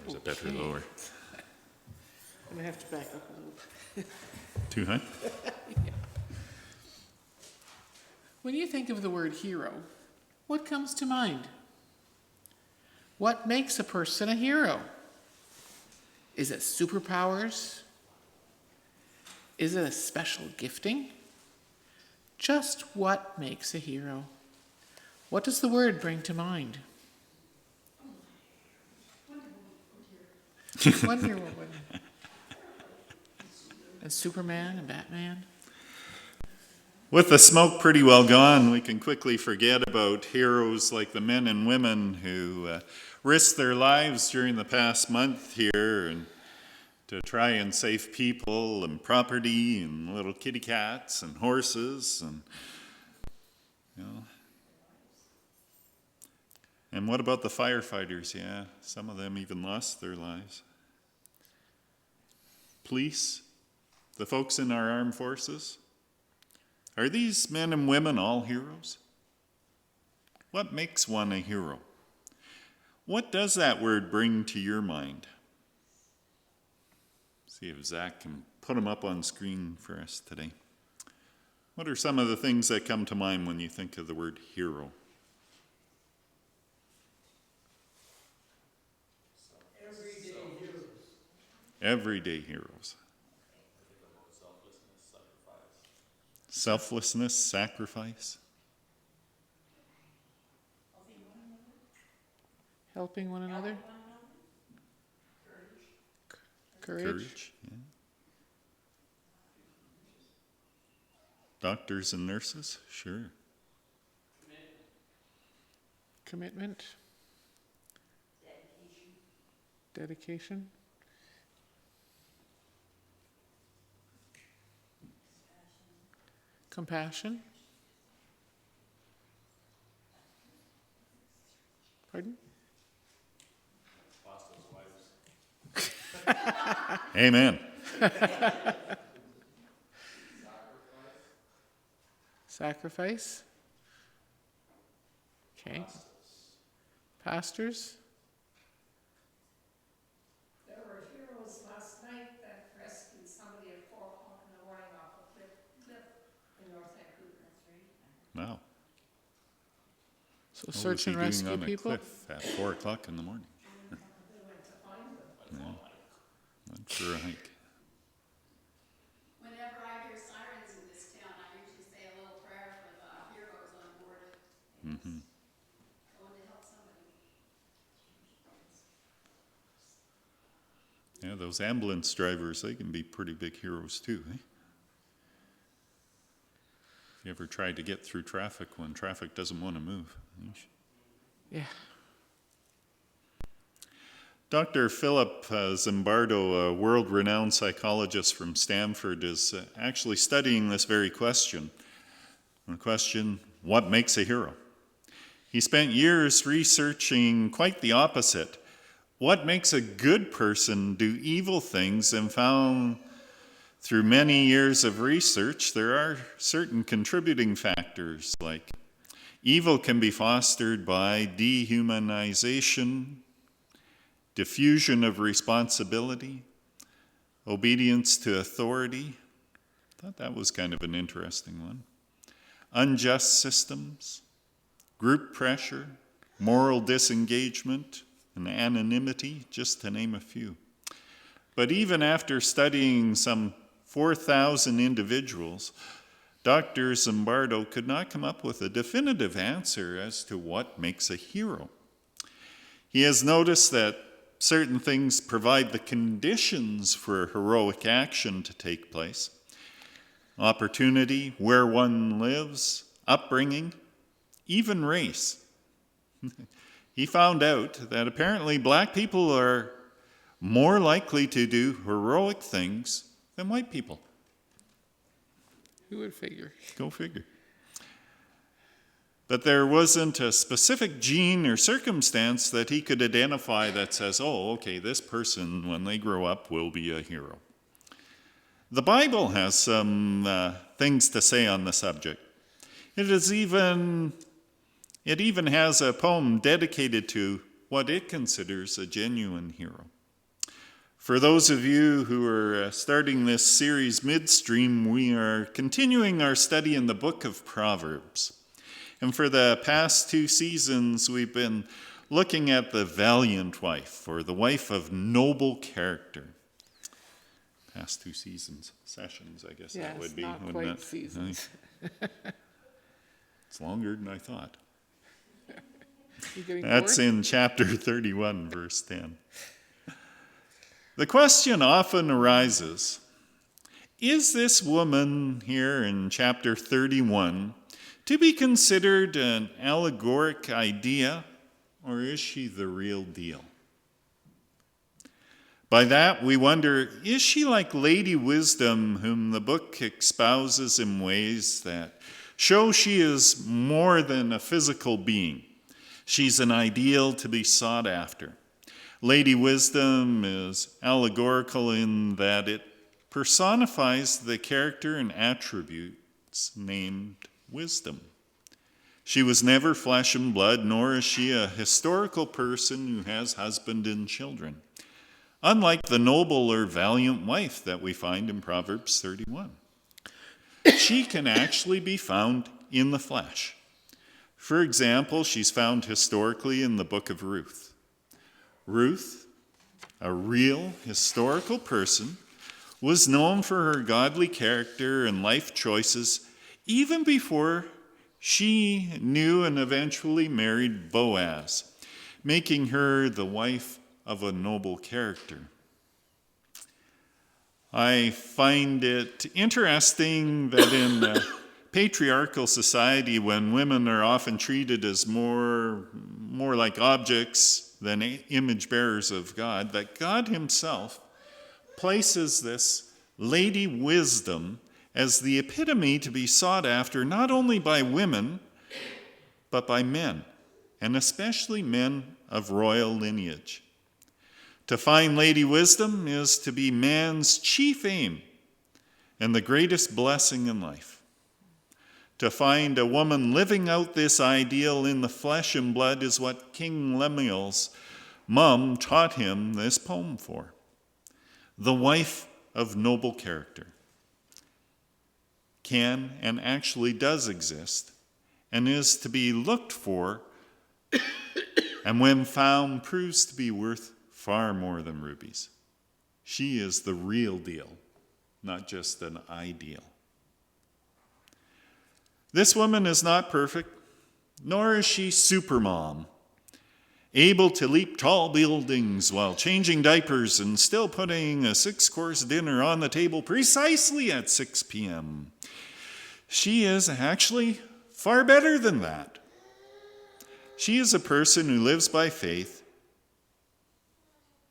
Is it better lower? I'm gonna have to back up a little bit. Too high? Yeah. When you think of the word hero, what comes to mind? What makes a person a hero? Is it superpowers? Is it a special gifting? Just what makes a hero? What does the word bring to mind? Wonder Woman. And Superman and Batman. With the smoke pretty well gone, we can quickly forget about heroes like the men and women who risked their lives during the past month here and to try and save people and property and little kitty cats and horses and, you know. And what about the firefighters? Yeah, some of them even lost their lives. Police, the folks in our armed forces. Are these men and women all heroes? What makes one a hero? What does that word bring to your mind? See if Zach can put them up on screen for us today. What are some of the things that come to mind when you think of the word hero? Everyday heroes. Selflessness, sacrifice. Helping one another. Courage. Yeah. Doctors and nurses, sure. Commitment. Dedication. Compassion. Pardon? Amen. Sacrifice. Okay. Pastors. There were heroes last night that rescued somebody at 4 o'clock in the morning off a cliff in North Vancouver. Wow. So What search was he and doing rescue on a people. cliff at 4 o'clock in the morning? They went to find them. Yeah. Went for a hike. Whenever I hear sirens in this town, I usually say a little prayer for the heroes on board. Mm-hmm. Going to help somebody. Yeah, those ambulance drivers, they can be pretty big heroes too, eh? If you ever tried to get through traffic when traffic doesn't want to move. Yeah. Dr. Philip Zimbardo, a world-renowned psychologist from Stanford, is actually studying this very question. The question, what makes a hero? He spent years researching quite the opposite. What makes a good person do evil things, and found through many years of research there are certain contributing factors, like evil can be fostered by dehumanization, diffusion of responsibility, obedience to authority. I thought that was kind of an interesting one. Unjust systems, group pressure, moral disengagement, and anonymity, just to name a few. But even after studying some 4,000 individuals, Dr. Zimbardo could not come up with a definitive answer as to what makes a hero. He has noticed that certain things provide the conditions for heroic action to take place. Opportunity, where one lives, upbringing, even race. He found out that apparently black people are more likely to do heroic things than white people. Who would figure? Go figure. But there wasn't a specific gene or circumstance that he could identify that says, oh, okay, this person, when they grow up, will be a hero. The Bible has some things to say on the subject. It even has a poem dedicated to what it considers a genuine hero. For those of you who are starting this series midstream, we are continuing our study in the book of Proverbs. And for the past 2 seasons, we've been looking at the valiant wife, or the wife of noble character. Past 2 sessions, I guess that would be. Not wouldn't quite it? seasons. It's longer than I thought. You getting That's bored? in chapter 31, verse 10. The question often arises, is this woman here in chapter 31 to be considered an allegoric idea, or is she the real deal? By that, we wonder, is she like Lady Wisdom, whom the book espouses in ways that show she is more than a physical being? She's an ideal to be sought after. Lady Wisdom is allegorical in that it personifies the character and attributes named wisdom. She was never flesh and blood, nor is she a historical person who has husband and children, unlike the noble or valiant wife that we find in Proverbs 31. She can actually be found in the flesh. For example, she's found historically in the book of Ruth. Ruth, a real historical person, was known for her godly character and life choices even before she knew and eventually married Boaz, making her the wife of a noble character. I find it interesting that in a patriarchal society, when women are often treated as more like objects than image bearers of God, that God himself places this Lady Wisdom as the epitome to be sought after not only by women, but by men, and especially men of royal lineage. To find Lady Wisdom is to be man's chief aim and the greatest blessing in life. To find a woman living out this ideal in the flesh and blood is what King Lemuel's mom taught him this poem for. The wife of noble character can and actually does exist and is to be looked for, and when found proves to be worth far more than rubies. She is the real deal, not just an ideal. This woman is not perfect, nor is she supermom, able to leap tall buildings while changing diapers and still putting a 6-course dinner on the table precisely at 6 p.m. She is actually far better than that. She is a person who lives by faith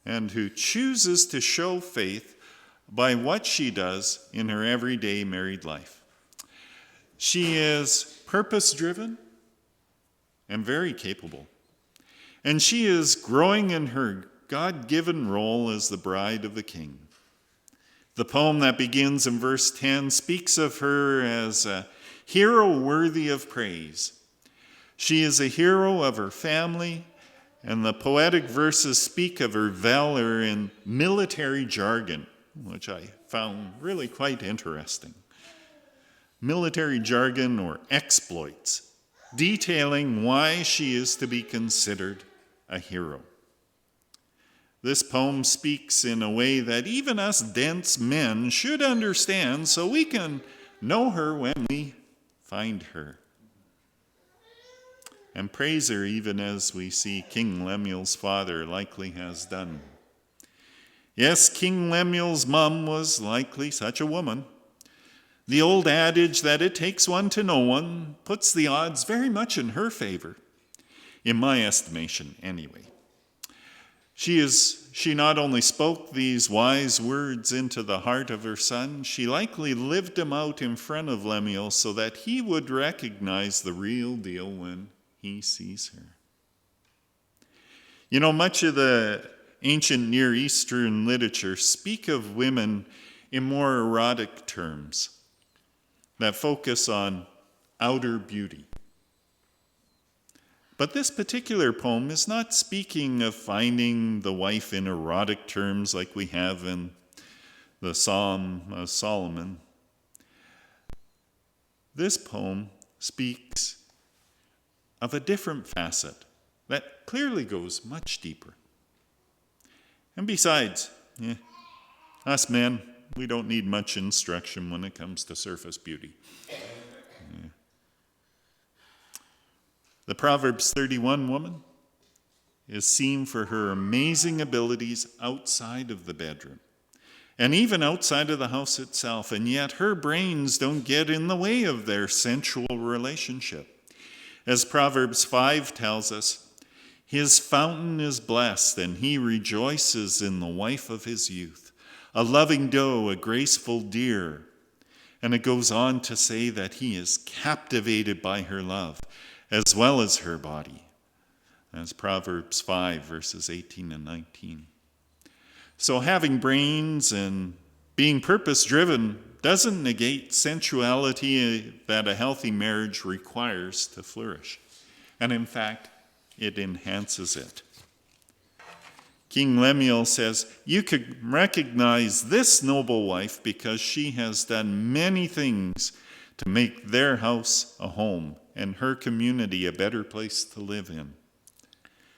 and who chooses to show faith by what she does in her everyday married life. She is purpose-driven and very capable. And she is growing in her God-given role as the bride of the king. The poem that begins in verse 10 speaks of her as a hero worthy of praise. She is a hero of her family, and the poetic verses speak of her valor in military jargon, which I found really quite interesting. Military jargon or exploits, detailing why she is to be considered a hero. This poem speaks in a way that even us dense men should understand so we can know her when we find her. And praise her even as we see King Lemuel's father likely has done. Yes, King Lemuel's mom was likely such a woman. The old adage that it takes one to know one puts the odds very much in her favor, in my estimation anyway. She not only spoke these wise words into the heart of her son, she likely lived them out in front of Lemuel so that he would recognize the real deal when he sees her. You know, much of the ancient Near Eastern literature speak of women in more erotic terms that focus on outer beauty. But this particular poem is not speaking of finding the wife in erotic terms like we have in the Psalm of Solomon. This poem speaks of a different facet that clearly goes much deeper. And besides, us men, we don't need much instruction when it comes to surface beauty. The Proverbs 31 woman is seen for her amazing abilities outside of the bedroom and even outside of the house itself, and yet her brains don't get in the way of their sensual relationship. As Proverbs 5 tells us, his fountain is blessed, and he rejoices in the wife of his youth, a loving doe, a graceful deer. And it goes on to say that he is captivated by her love, as well as her body. That's Proverbs 5, verses 18 and 19. So having brains and being purpose-driven doesn't negate sensuality that a healthy marriage requires to flourish. And in fact, it enhances it. King Lemuel says, you could recognize this noble wife because she has done many things to make their house a home and her community a better place to live in.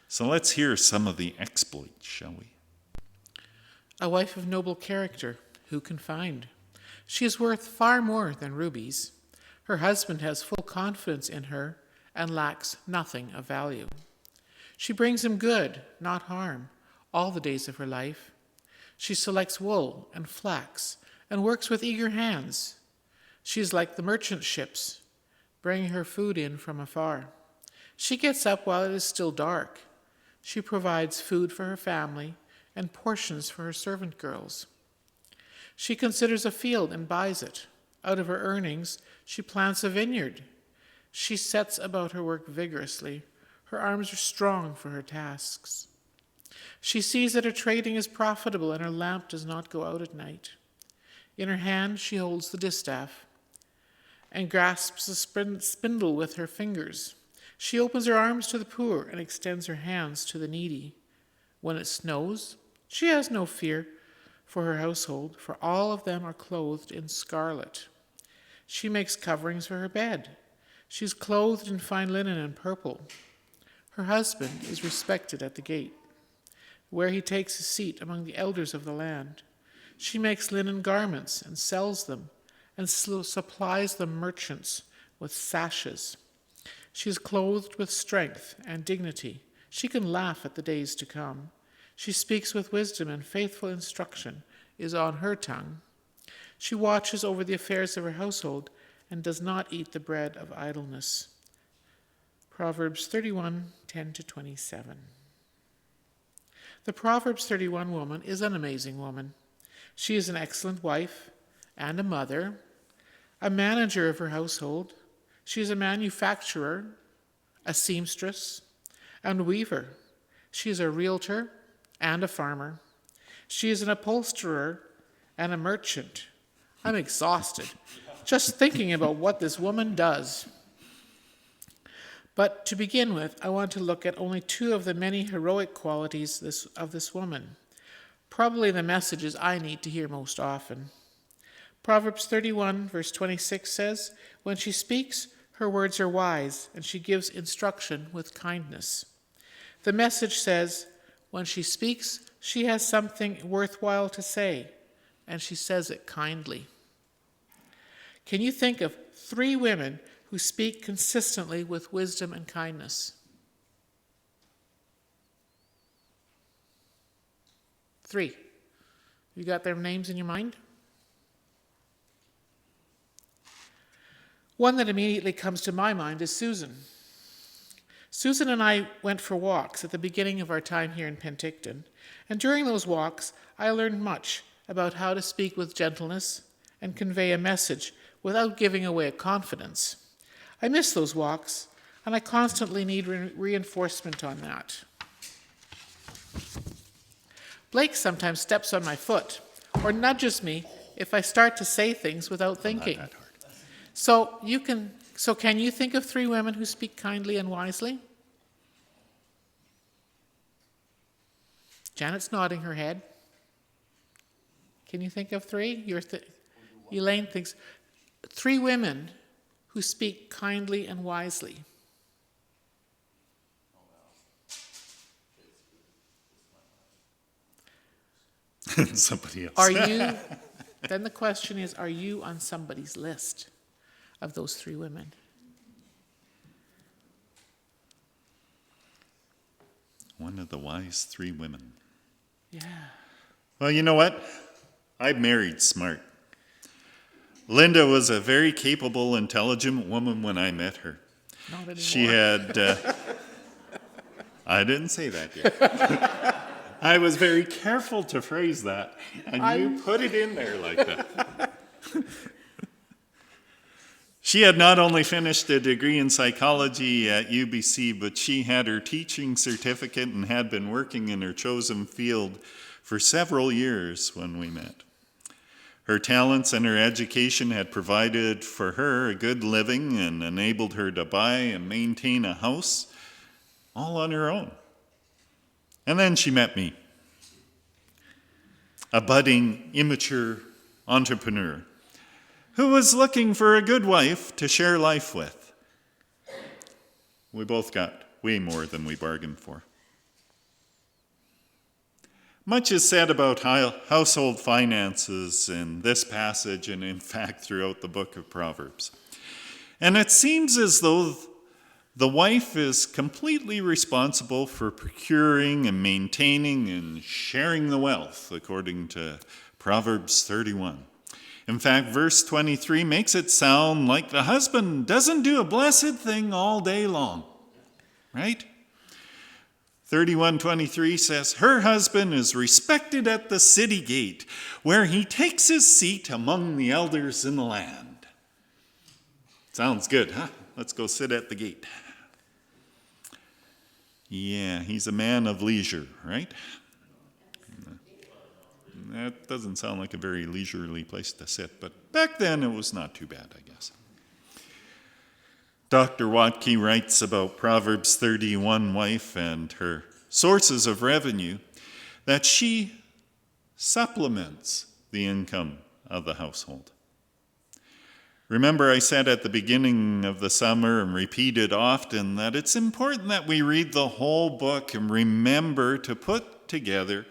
So let's hear some of the exploits, shall we? A wife of noble character, who can find? She is worth far more than rubies. Her husband has full confidence in her and lacks nothing of value. She brings him good, not harm, all the days of her life. She selects wool and flax and works with eager hands. She is like the merchant ships, bringing her food in from afar. She gets up while it is still dark. She provides food for her family and portions for her servant girls. She considers a field and buys it. Out of her earnings, she plants a vineyard. She sets about her work vigorously. Her arms are strong for her tasks. She sees that her trading is profitable and her lamp does not go out at night. In her hand, she holds the distaff and grasps the spindle with her fingers. She opens her arms to the poor and extends her hands to the needy. When it snows, she has no fear for her household, for all of them are clothed in scarlet. She makes coverings for her bed. She is clothed in fine linen and purple. Her husband is respected at the gate, where he takes his seat among the elders of the land. She makes linen garments and sells them, and supplies the merchants with sashes. She is clothed with strength and dignity. She can laugh at the days to come. She speaks with wisdom, and faithful instruction is on her tongue. She watches over the affairs of her household and does not eat the bread of idleness. Proverbs 31, 10-27. The Proverbs 31 woman is an amazing woman. She is an excellent wife and a mother, a manager of her household. She is a manufacturer, a seamstress, and weaver. She is a realtor and a farmer. She is an upholsterer and a merchant. I'm exhausted just thinking about what this woman does. But to begin with, I want to look at only two of the many heroic qualities of this woman, probably the messages I need to hear most often. Proverbs 31, verse 26 says, when she speaks, her words are wise, and she gives instruction with kindness. The message says, when she speaks, she has something worthwhile to say, and she says it kindly. Can you think of 3 women who speak consistently with wisdom and kindness? 3. You got their names in your mind? One that immediately comes to my mind is Susan. Susan and I went for walks at the beginning of our time here in Penticton, and during those walks, I learned much about how to speak with gentleness and convey a message without giving away a confidence. I miss those walks, and I constantly need reinforcement on that. Blake sometimes steps on my foot or nudges me if I start to say things without thinking. Not that hard. So can you think of 3 women who speak kindly and wisely? Janet's nodding her head. Can you think of three? Elaine thinks 3 women who speak kindly and wisely. Somebody else. Are you, then the question is, are you on somebody's list of those 3 women? One of the wise 3 women. Yeah. Well, you know what? I married smart. Linda was a very capable, intelligent woman when I met her. Not anymore. She had... I didn't say that yet. I was very careful to phrase that, and you put it in there like that. She had not only finished a degree in psychology at UBC, but she had her teaching certificate and had been working in her chosen field for several years when we met. Her talents and her education had provided for her a good living and enabled her to buy and maintain a house all on her own. And then she met me, a budding, immature entrepreneur who was looking for a good wife to share life with. We both got way more than we bargained for. Much is said about household finances in this passage and, in fact, throughout the book of Proverbs. And it seems as though the wife is completely responsible for procuring and maintaining and sharing the wealth, according to Proverbs 31. In fact, verse 23 makes it sound like the husband doesn't do a blessed thing all day long, right? 31:23 says, her husband is respected at the city gate, where he takes his seat among the elders in the land. Sounds good, huh? Let's go sit at the gate. Yeah, he's a man of leisure, right? That doesn't sound like a very leisurely place to sit, but back then it was not too bad, I guess. Dr. Watke writes about Proverbs 31 wife and her sources of revenue that she supplements the income of the household. Remember, I said at the beginning of the summer and repeated often that it's important that we read the whole book and remember to put together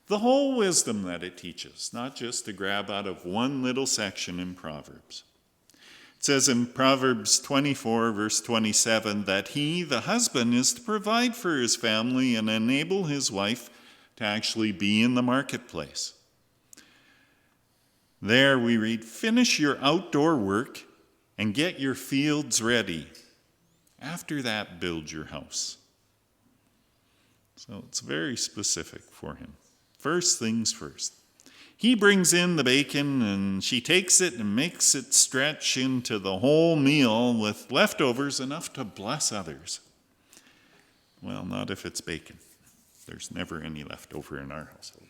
the whole wisdom that it teaches, not just to grab out of one little section in Proverbs. It says in Proverbs 24, verse 27, that he, the husband, is to provide for his family and enable his wife to actually be in the marketplace. There we read, finish your outdoor work and get your fields ready. After that, build your house. So it's very specific for him. First things first. He brings in the bacon and she takes it and makes it stretch into the whole meal with leftovers enough to bless others. Well, not if it's bacon. There's never any left over in our household.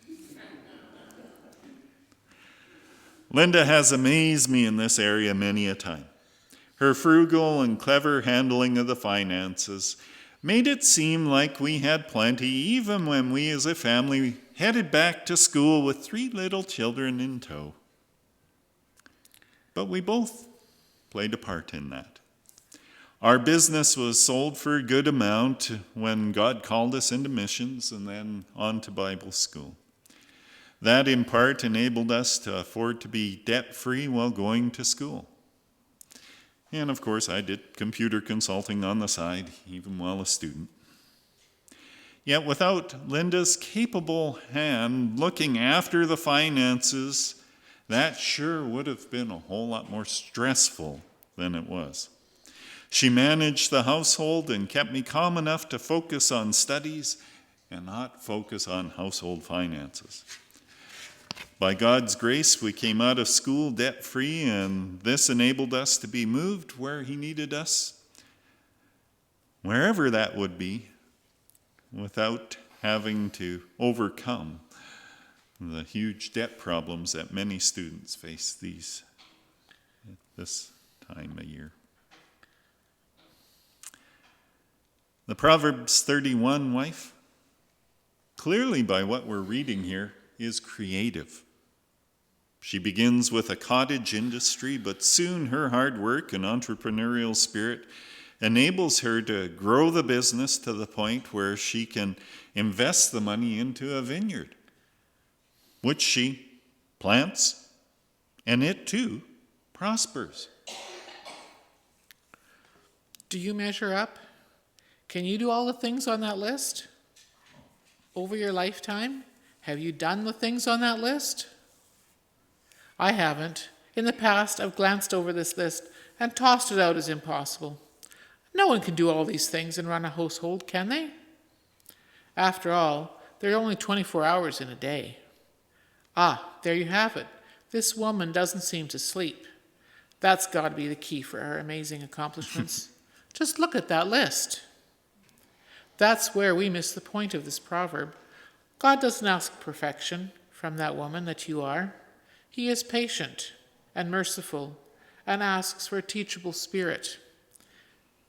Linda has amazed me in this area many a time. Her frugal and clever handling of the finances made it seem like we had plenty, even when we as a family headed back to school with 3 little children in tow. But we both played a part in that. Our business was sold for a good amount when God called us into missions and then on to Bible school. That in part enabled us to afford to be debt-free while going to school. And of course, I did computer consulting on the side, even while a student. Yet without Linda's capable hand looking after the finances, that sure would have been a whole lot more stressful than it was. She managed the household and kept me calm enough to focus on studies and not focus on household finances. By God's grace, we came out of school debt-free, and this enabled us to be moved where he needed us, wherever that would be, without having to overcome the huge debt problems that many students face this time of year. The Proverbs 31 wife clearly by what we're reading here, is creative. She begins with a cottage industry, but soon her hard work and entrepreneurial spirit enables her to grow the business to the point where she can invest the money into a vineyard, which she plants, and it too prospers. Do you measure up? Can you do all the things on that list? Over your lifetime, have you done the things on that list? I haven't. In the past, I've glanced over this list and tossed it out as impossible. No one can do all these things and run a household, can they? After all, there are only 24 hours in a day. Ah, there you have it. This woman doesn't seem to sleep. That's got to be the key for her amazing accomplishments. Just look at that list. That's where we miss the point of this proverb. God doesn't ask perfection from that woman that you are. He is patient and merciful and asks for a teachable spirit.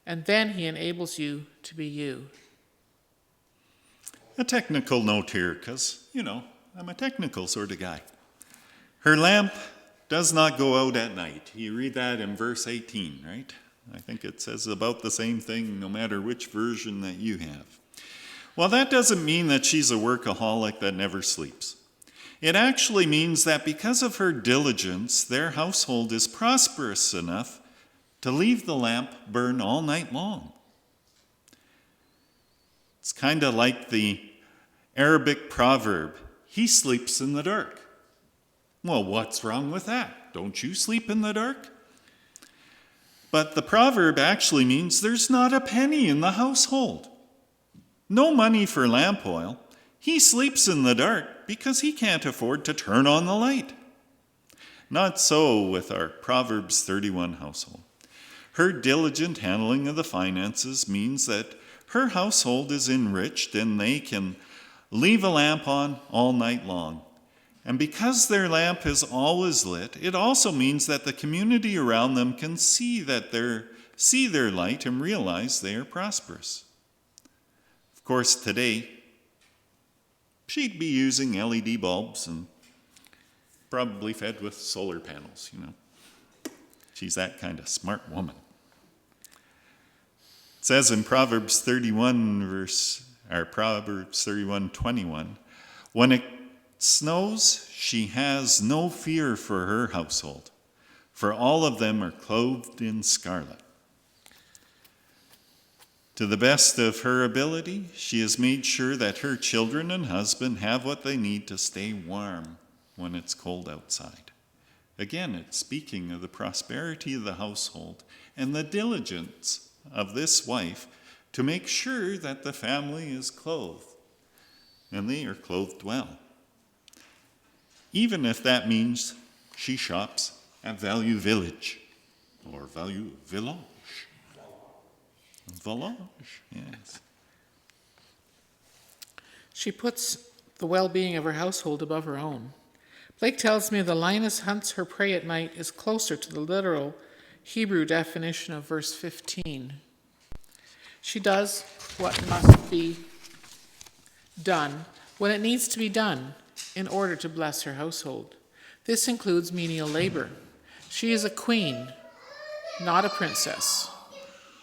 And then he enables you to be you. A technical note here, because, I'm a technical sort of guy. Her lamp does not go out at night. You read that in verse 18, right? I think it says about the same thing no matter which version that you have. Well, that doesn't mean that she's a workaholic that never sleeps. It actually means that because of her diligence, their household is prosperous enough to leave the lamp burn all night long. It's kind of like the Arabic proverb, he sleeps in the dark. Well, what's wrong with that? Don't you sleep in the dark? But the proverb actually means there's not a penny in the household. No money for lamp oil. He sleeps in the dark because he can't afford to turn on the light. Not so with our Proverbs 31 household. Her diligent handling of the finances means that her household is enriched and they can leave a lamp on all night long. And because their lamp is always lit, it also means that the community around them can see their light and realize they are prosperous. Of course, today, she'd be using LED bulbs and probably fed with solar panels, She's that kind of smart woman. It says in Proverbs 31:21, when it snows, she has no fear for her household, for all of them are clothed in scarlet. To the best of her ability, she has made sure that her children and husband have what they need to stay warm when it's cold outside. Again, it's speaking of the prosperity of the household and the diligence of this wife to make sure that the family is clothed, and they are clothed well. Even if that means she shops at Value Village or Value Village. Village, yes. She puts the well-being of her household above her own. Blake tells me the lioness hunts her prey at night is closer to the literal Hebrew definition of verse 15. She does what must be done when it needs to be done in order to bless her household. This includes menial labor. She is a queen, not a princess.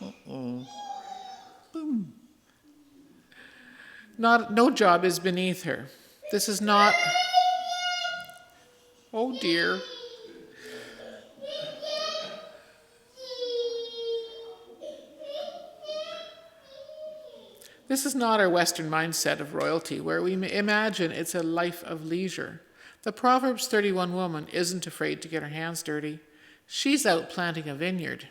Uh-oh. Boom. No job is beneath her. This is not... Oh dear. This is not our Western mindset of royalty, where we imagine it's a life of leisure. The Proverbs 31 woman isn't afraid to get her hands dirty. She's out planting a vineyard.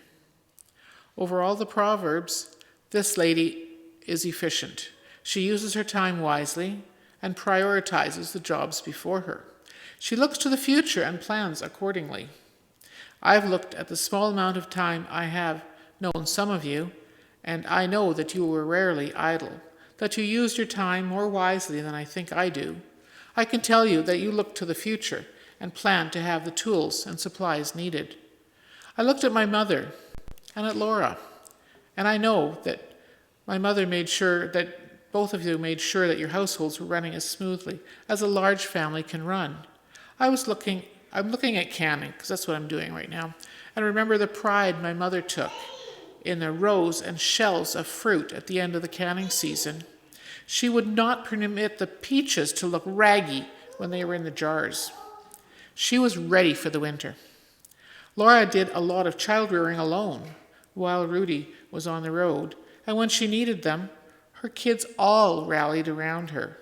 Over all the Proverbs, this lady is efficient. She uses her time wisely and prioritizes the jobs before her. She looks to the future and plans accordingly. I've looked at the small amount of time I have known some of you, and I know that you were rarely idle, that you used your time more wisely than I think I do. I can tell you that you look to the future and plan to have the tools and supplies needed. I looked at my mother and at Laura, and I know that my mother made sure that Both of you made sure that your households were running as smoothly as a large family can run. I'm looking at canning, because that's what I'm doing right now, and remember the pride my mother took in the rows and shelves of fruit at the end of the canning season. She would not permit the peaches to look raggy when they were in the jars. She was ready for the winter. Laura did a lot of child rearing alone while Rudy was on the road, and when she needed them, her kids all rallied around her.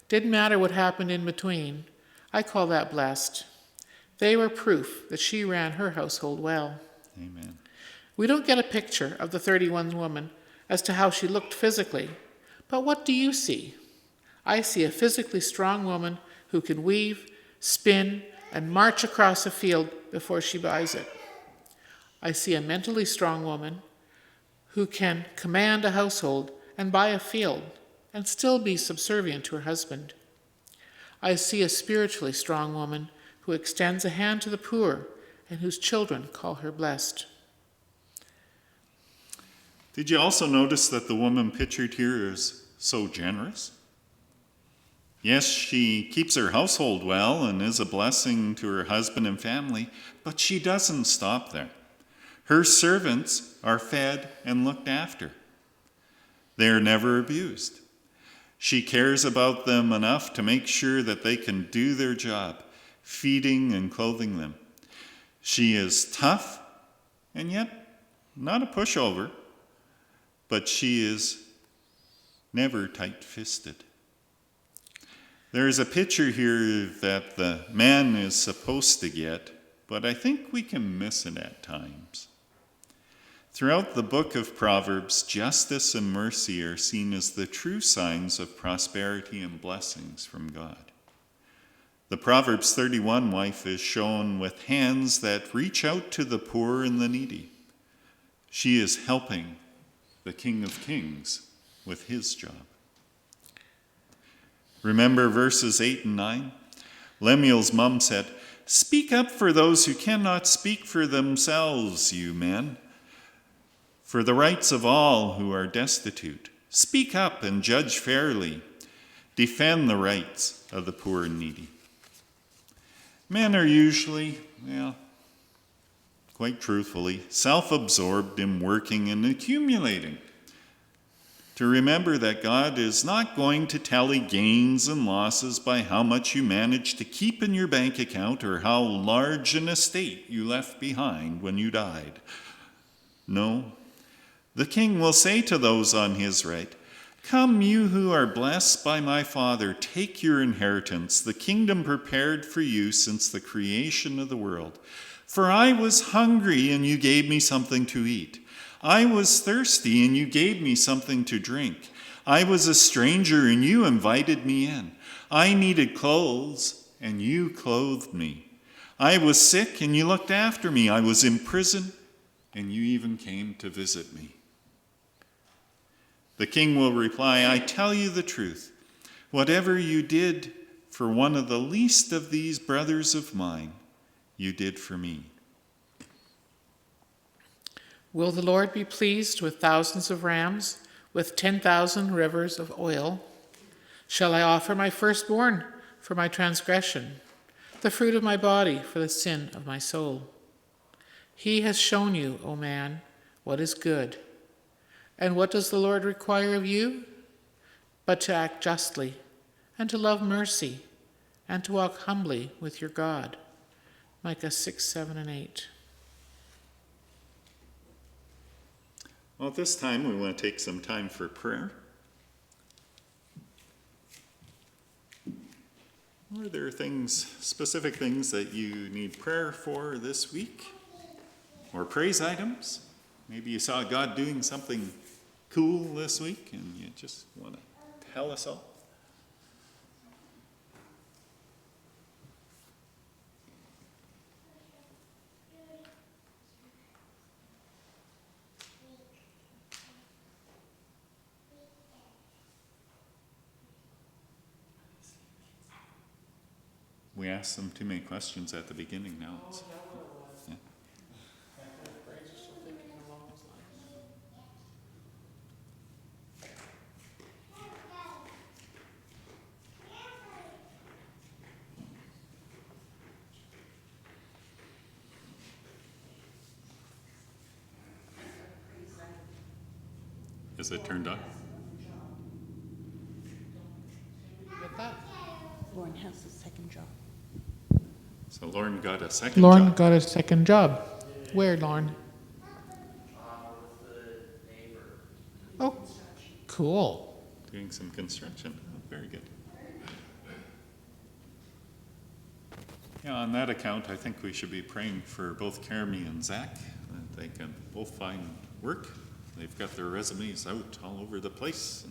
Didn't matter what happened in between. I call that blessed. They were proof that she ran her household well. Amen. We don't get a picture of the 31 woman as to how she looked physically, but what do you see? I see a physically strong woman who can weave, spin, and march across a field before she buys it. I see a mentally strong woman who can command a household and buy a field and still be subservient to her husband. I see a spiritually strong woman who extends a hand to the poor and whose children call her blessed. Did you also notice that the woman pictured here is so generous? Yes, she keeps her household well and is a blessing to her husband and family, but she doesn't stop there. Her servants are fed and looked after. They are never abused. She cares about them enough to make sure that they can do their job, feeding and clothing them. She is tough and yet not a pushover, but she is never tight-fisted. There is a picture here that the man is supposed to get, but I think we can miss it at times. Throughout the book of Proverbs, justice and mercy are seen as the true signs of prosperity and blessings from God. The Proverbs 31 wife is shown with hands that reach out to the poor and the needy. She is helping the King of Kings with his job. Remember verses 8 and 9? Lemuel's mom said, "Speak up for those who cannot speak for themselves, you men. For the rights of all who are destitute. Speak up and judge fairly. Defend the rights of the poor and needy." Men are usually, quite truthfully, self-absorbed in working and accumulating. To remember that God is not going to tally gains and losses by how much you manage to keep in your bank account or how large an estate you left behind when you died. No. The king will say to those on his right, "Come, you who are blessed by my Father, take your inheritance, the kingdom prepared for you since the creation of the world. For I was hungry, and you gave me something to eat. I was thirsty, and you gave me something to drink. I was a stranger, and you invited me in. I needed clothes, and you clothed me. I was sick, and you looked after me. I was in prison, and you even came to visit me." The king will reply, "I tell you the truth. Whatever you did for one of the least of these brothers of mine, you did for me." Will the Lord be pleased with thousands of rams, with 10,000 rivers of oil? Shall I offer my firstborn for my transgression, the fruit of my body for the sin of my soul? He has shown you, O man, what is good. And what does the Lord require of you? But to act justly, and to love mercy, and to walk humbly with your God. Micah 6, 7, and 8. Well, at this time, we want to take some time for prayer. Are there specific things that you need prayer for this week? Or praise items? Maybe you saw God doing something cool this week and you just want to tell us all. We asked them too many questions at the beginning now. Yeah. Has it turned on? Get that? Lauren has a second job. So Lauren got a second Lauren job. got a second job. Where, Lauren? With the neighbor. Oh, cool. Doing some construction. Oh, very good. Yeah, on that account, I think we should be praying for both Jeremy and Zach, that they can both find work. They've got their resumes out all over the place.